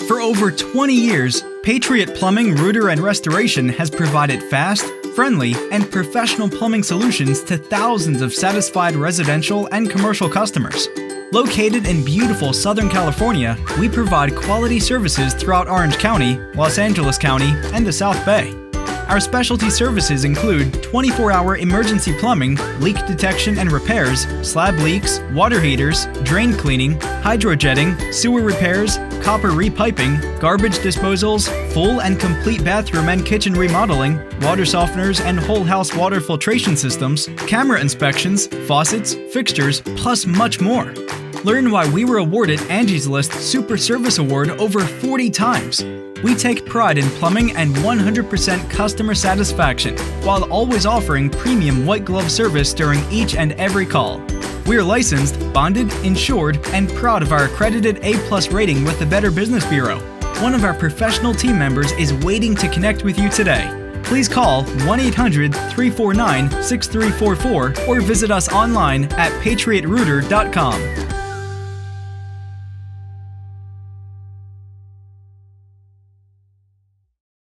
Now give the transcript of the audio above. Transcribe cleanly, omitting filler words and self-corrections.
For over 20 years, Patriot Plumbing, Rooter, and Restoration has provided fast, friendly, and professional plumbing solutions to thousands of satisfied residential and commercial customers. Located in beautiful Southern California, we provide quality services throughout Orange County, Los Angeles County, and the South Bay. Our specialty services include 24-hour emergency plumbing, leak detection and repairs, slab leaks, water heaters, drain cleaning, hydrojetting, sewer repairs, copper repiping, garbage disposals, full and complete bathroom and kitchen remodeling, water softeners and whole house water filtration systems, camera inspections, faucets, fixtures, plus much more. Learn why we were awarded Angie's List Super Service Award over 40 times. We take pride in plumbing and 100% customer satisfaction, while always offering premium white glove service during each and every call. We are licensed, bonded, insured, and proud of our accredited A+ rating with the Better Business Bureau. One of our professional team members is waiting to connect with you today. Please call 1-800-349-6344 or visit us online at patriotrooter.com.